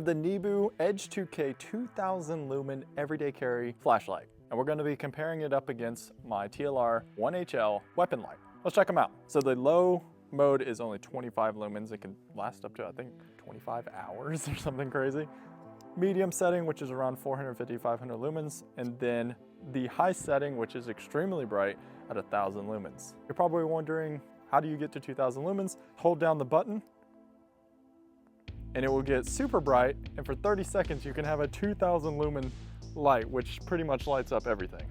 The Nebu Edge 2K 2000 lumen everyday carry flashlight. And we're gonna be comparing it up against my TLR 1HL weapon light. Let's check them out. So the low mode is only 25 lumens. It can last up to, I think, 25 hours or something crazy. Medium setting, which is around 450, 500 lumens. And then the high setting, which is extremely bright at 1000 lumens. You're probably wondering, how do you get to 2000 lumens? Hold down the button and it will get super bright. And for 30 seconds, you can have a 2000 lumen light, which pretty much lights up everything.